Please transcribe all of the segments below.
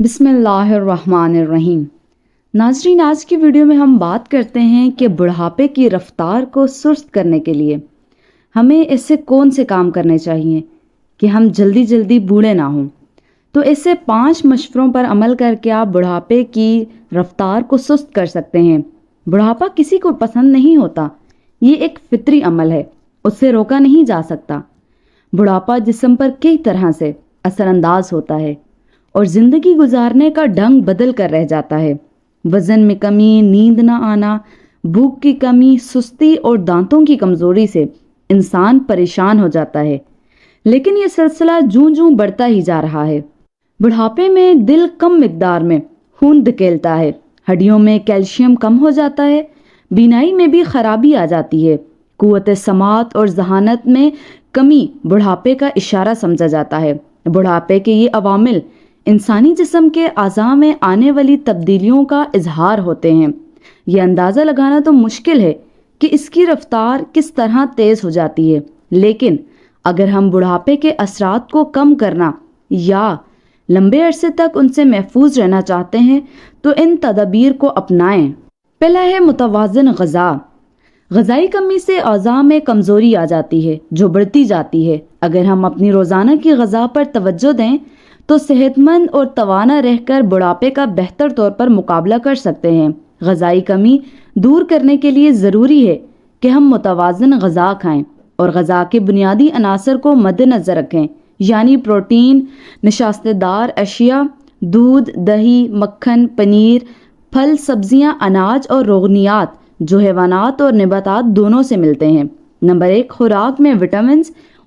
बिस्मिल्लाहिर्रहमानिर्रहीम। नाज़रीन, आज की वीडियो में हम बात करते हैं कि बुढ़ापे की रफ्तार को सुस्त करने के लिए हमें ऐसे कौन से काम करने चाहिए कि हम जल्दी जल्दी बूढ़े ना हों। तो ऐसे 5 मशवरों पर अमल करके आप बुढ़ापे की रफ्तार को सुस्त कर सकते हैं। बुढ़ापा किसी को पसंद नहीं होता, ये एक फितरी अमल है, उससे रोका नहीं जा सकता। बुढ़ापा जिस्म पर कई तरह से असरअंदाज होता है और ज़िंदगी गुजारने का ढंग बदल कर रह जाता है। वज़न में कमी, नींद न आना, भूख की कमी, सुस्ती और दांतों की कमज़ोरी से इंसान परेशान हो जाता है। लेकिन ये सिलसिला जूं जूं बढ़ता ही जा रहा है। बुढ़ापे में दिल कम मिकदार में खून धकेलता है, हड्डियों में कैल्शियम कम हो जाता है, बीनाई में भी खराबी आ जाती है, कुव्वत समात और जहानत में कमी बुढ़ापे का इशारा समझा जाता है। बुढ़ापे के ये अवामिल इंसानी जिस्म के आज़ा में आने वाली तब्दीलियों का इजहार होते हैं। ये अंदाज़ा लगाना तो मुश्किल है कि इसकी रफ्तार किस तरह तेज़ हो जाती है, लेकिन अगर हम बुढ़ापे के असरात को कम करना या लंबे अरसे तक उनसे महफूज रहना चाहते हैं तो इन तदाबीर को अपनाएं। पहला है मुतवाज़िन ग़ज़ा। ग़ज़ाई कमी से आज़ा में कमज़ोरी आ जाती है जो बढ़ती जाती है। अगर हम अपनी रोज़ाना की ग़ज़ा पर तवज्जो दें तो सेहतमंद और तवाना रहकर बुढ़ापे का बेहतर तौर पर मुकाबला कर सकते हैं। ग़ज़ाई कमी दूर करने के लिए ज़रूरी है कि हम मुतवाज़िन ग़ज़ा खाएं और ग़ज़ा के बुनियादी अनासर को मद्देनज़र रखें, यानी प्रोटीन, नशास्तदार अशिया, दूध, दही, मक्खन, पनीर, फल, सब्जियां, अनाज और रोगनियात जो हैवानात और नबातात दोनों से मिलते हैं। नंबर 1, खुराक में विटामिन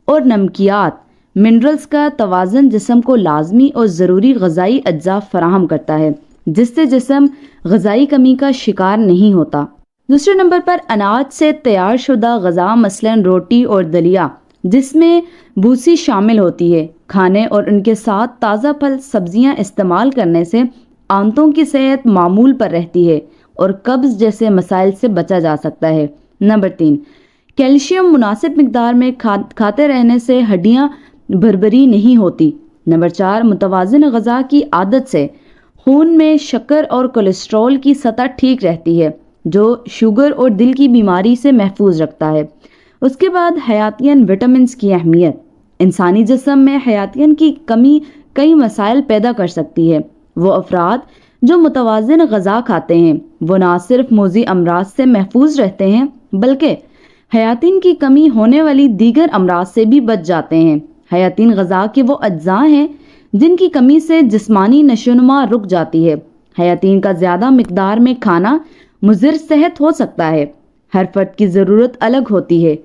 और नमकियात मिनरल्स का तवाज़न जिस्म को लाजमी और ज़रूरी ग़ज़ाई अज्जा फराहम करता है, जिससे जिस्म ग़ज़ाई कमी का शिकार नहीं होता। दूसरे नंबर पर अनाज से तैयार शुदा ग़ज़ा मसलन रोटी और दलिया जिसमें भूसी शामिल होती है, खाने और उनके साथ ताज़ा फल सब्जियां इस्तेमाल करने से आंतों की सेहत मामूल पर रहती है और कब्ज़ जैसे मसाइल से बचा जा सकता है। नंबर 3, कैल्शियम मुनासिब मिकदार में खाते रहने से हड्डियाँ भरभरी नहीं होती। नंबर 4, मुतवाज़िन ग़ज़ा की आदत से खून में शक्कर और कोलेस्ट्रॉल की सतह ठीक रहती है जो शुगर और दिल की बीमारी से महफूज रखता है। उसके बाद हयातियन विटामिन्स की अहमियत। इंसानी जिस्म में हयातियन की कमी कई मसाइल पैदा कर सकती है। वो अफराद जो मुतवाज़िन ग़ज़ा खाते हैं वो ना सिर्फ मोज़ी अमराज से महफूज रहते हैं बल्कि हयातिन की कमी होने वाली दीगर अमराज से भी बच जाते हैं। हयातिन ग़ज़ा के वो अज्जा हैं जिनकी कमी से जिस्मानी नशोनुमा रुक जाती है। हयातिन का ज़्यादा मिकदार में खाना मुज़िर सेहत हो सकता है। हर फर्द की ज़रूरत अलग होती है,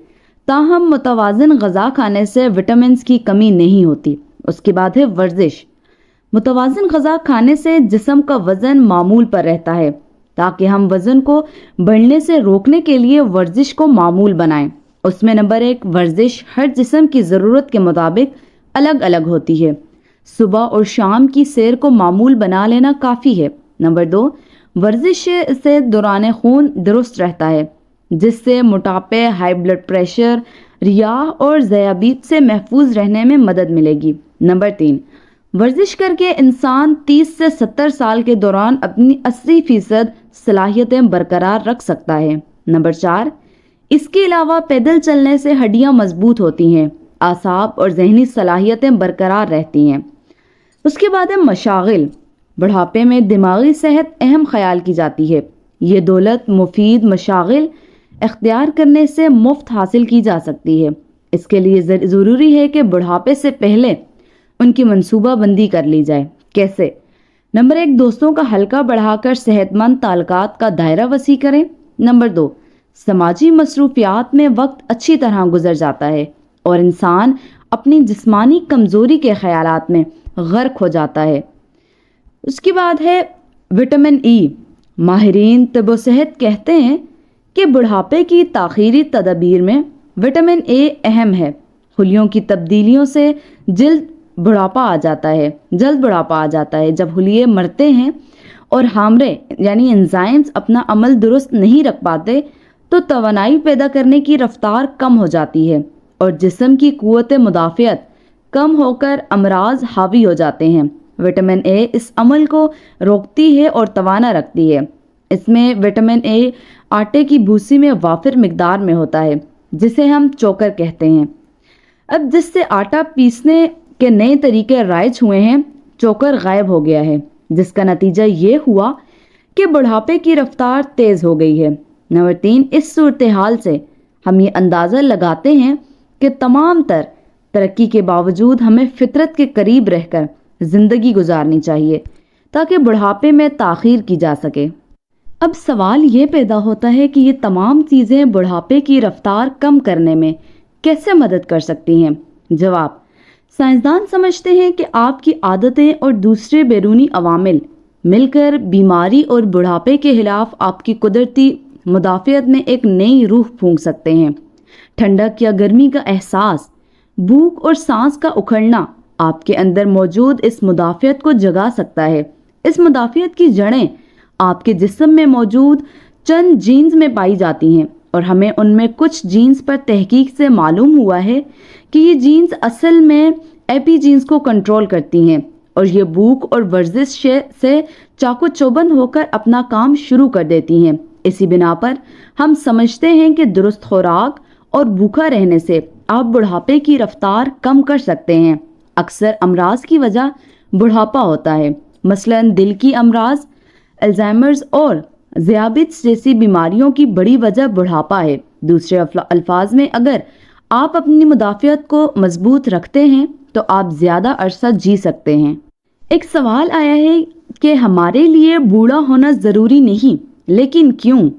ताहम मुतवाज़िन ग़ज़ा खाने से विटामिन्स की कमी नहीं होती। उसके बाद है वर्जिश। मुतवाज़िन ग़ज़ा खाने से जिस्म का वज़न मामूल पर रहता है। ताकि हम वज़न को बढ़ने से रोकने के लिए वर्जिश को मामूल बनाएं। उसमें नंबर 1, वर्जिश हर जिस्म की ज़रूरत के मुताबिक अलग अलग होती है। सुबह और शाम की सैर को मामूल बना लेना काफ़ी है। नंबर 2, वर्जिश से दौरान खून दुरुस्त रहता है जिससे मोटापे, हाई ब्लड प्रेशर, रियाह और ज़याबीत से महफूज रहने में मदद मिलेगी। नंबर 3, वर्जिश करके इंसान 30 से 70 साल के दौरान अपनी 80% सलाहियतें बरकरार रख सकता है। नंबर 4, इसके अलावा पैदल चलने से हड्डियां मजबूत होती हैं, आसाब और जहनी सलाहियतें बरकरार रहती हैं। उसके बाद है मशागिल। बुढ़ापे में दिमागी सेहत अहम ख्याल की जाती है। ये दौलत मुफीद मशागिल इख्तियार करने से मुफ्त हासिल की जा सकती है। इसके लिए ज़रूरी है कि बुढ़ापे से पहले उनकी मनसूबा बंदी कर ली जाए। कैसे? नंबर 1, दोस्तों का हल्का बढ़ाकर सेहतमंद ताल्लुकात का दायरा वसी करें। नंबर 2, समाजी मसरूफियात में वक्त अच्छी तरह गुजर जाता है और इंसान अपनी जिस्मानी कमज़ोरी के ख्यालात में गर्क हो जाता है। उसके बाद है विटामिन ई। माहिरीन तब सेहत कहते हैं कि बुढ़ापे की ताख़ीरी तदबीर में विटामिन ए अहम है। हुलियों की तब्दीलियों से जल्द बुढ़ापा आ जाता है। जब हुलिये मरते हैं और हामरे यानी एंजाइम्स अपना अमल दुरुस्त नहीं रख पाते तो तवानाई पैदा करने की रफ्तार कम हो जाती है और जिस्म की कुव्वत मुदाफ़ियत कम होकर अमराज हावी हो जाते हैं। विटामिन ए इस अमल को रोकती है और तवाना रखती है। इसमें विटामिन ए आटे की भूसी में वाफिर मिकदार में होता है, जिसे हम चोकर कहते हैं। अब जिससे आटा पीसने के नए तरीके राइज हुए हैं, चोकर गायब हो गया है, जिसका नतीजा ये हुआ कि बुढ़ापे की रफ्तार तेज हो गई है। नंबर 3, इस सूरत हाल से हम ये अंदाज़ा लगाते हैं कि तमाम तरक्की के बावजूद हमें फितरत के करीब रहकर ज़िंदगी गुजारनी चाहिए ताकि बुढ़ापे में ताख़ीर की जा सके। अब सवाल ये पैदा होता है कि ये तमाम चीज़ें बुढ़ापे की रफ्तार कम करने में कैसे मदद कर सकती हैं? जवाब: साइंसदान समझते हैं कि आपकी आदतें और दूसरे बैरूनी अवामिल मिलकर बीमारी और बुढ़ापे के खिलाफ आपकी कुदरती मुदाफ़ियत में एक नई रूह फूंक सकते हैं। ठंडक या गर्मी का एहसास, भूख और सांस का उखड़ना आपके अंदर मौजूद इस मुदाफ़ियत को जगा सकता है। इस मुदाफ़ियत की जड़ें आपके जिस्म में मौजूद चंद जीन्स में पाई जाती हैं और हमें उनमें कुछ जीन्स पर तहकीक से मालूम हुआ है कि ये जीन्स असल में एपी जीन्स को कंट्रोल करती हैं और ये भूख और वर्जिश से चाको चौबंद होकर अपना काम शुरू कर देती हैं। इसी बिना पर हम समझते हैं कि दुरुस्त खुराक और भूखा रहने से आप बुढ़ापे की रफ्तार कम कर सकते हैं। अक्सर अमराज की वजह बुढ़ापा होता है, मसलन दिल की अमराज, अल्जाइमर्स और ज़ियाबिट्स जैसी बीमारियों की बड़ी वजह बुढ़ापा है। दूसरे अल्फाज में, अगर आप अपनी मुदाफ़ियत को मजबूत रखते हैं तो आप ज़्यादा अरसा जी सकते हैं। एक सवाल आया है कि हमारे लिए बूढ़ा होना ज़रूरी नहीं, लेकिन क्यों?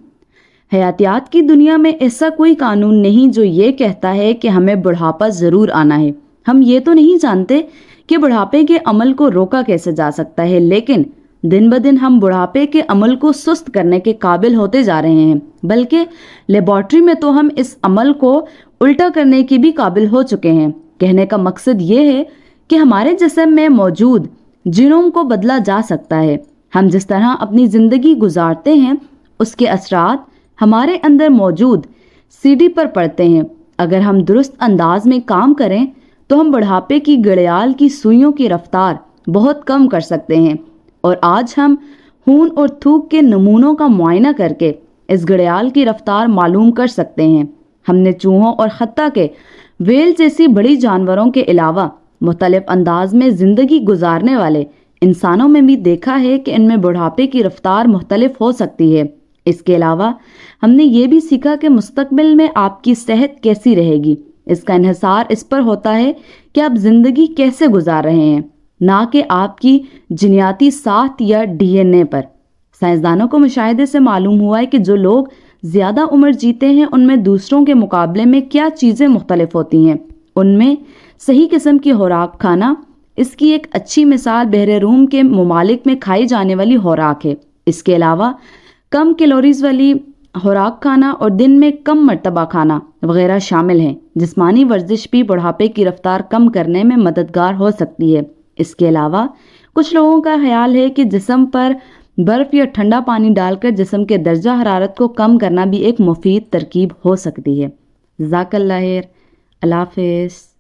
हयातियात की दुनिया में ऐसा कोई कानून नहीं जो ये कहता है कि हमें बुढ़ापा ज़रूर आना है। हम ये तो नहीं जानते कि बुढ़ापे के अमल को रोका कैसे जा सकता है, लेकिन दिन ब दिन हम बुढ़ापे के अमल को सुस्त करने के काबिल होते जा रहे हैं। बल्कि लेबॉर्ट्री में तो हम इस अमल को उल्टा करने की भी काबिल हो चुके हैं। कहने का मकसद ये है कि हमारे जिस्म में मौजूद जीनोम को बदला जा सकता है। हम जिस तरह अपनी ज़िंदगी गुजारते हैं उसके असरात हमारे अंदर मौजूद सीडी पर पड़ते हैं। अगर हम दुरुस्त अंदाज में काम करें तो हम बुढ़ापे की घड़ियाल की सुइयों की रफ्तार बहुत कम कर सकते हैं। और आज हम खून और थूक के नमूनों का मुआयना करके इस घड़ियाल की रफ्तार मालूम कर सकते हैं। हमने चूहों और हत्ता के वेल जैसी बड़ी जानवरों के अलावा मुख्तलिफ अंदाज में ज़िंदगी गुजारने वाले इंसानों में भी देखा है कि इनमें बुढ़ापे की रफ्तार मुख्तलिफ हो सकती है। इसके अलावा हमने ये भी सीखा कि मुस्तकबिल में आपकी सेहत कैसी रहेगी, इसका इन्हिसार इस पर होता है कि आप ज़िंदगी कैसे गुजार रहे हैं, ना कि आपकी जिनियाती साख या डीएनए पर। साइंसदानों को मुशाहिदे से मालूम हुआ है कि जो लोग ज़्यादा उम्र जीते हैं उनमें दूसरों के मुकाबले में क्या चीज़ें मुख्तलिफ होती हैं। उनमें सही किस्म की खुराक खाना, इसकी एक अच्छी मिसाल बहरे रूम के ममालिक में खाई जाने वाली खुराक है। इसके अलावा कम कैलोरीज वाली खुराक खाना और दिन में कम मरतबा खाना वगैरह शामिल हैं। जिस्मानी वर्जिश भी बुढ़ापे की रफ्तार कम करने में मददगार हो सकती है। इसके अलावा कुछ लोगों का ख्याल है कि जिस्म पर बर्फ़ या ठंडा पानी डालकर जिस्म के दर्जा हरारत को कम करना भी एक मुफीद तरकीब हो सकती है। जज़ाकल्लाह खैर। अल्लाह हाफ़िज़।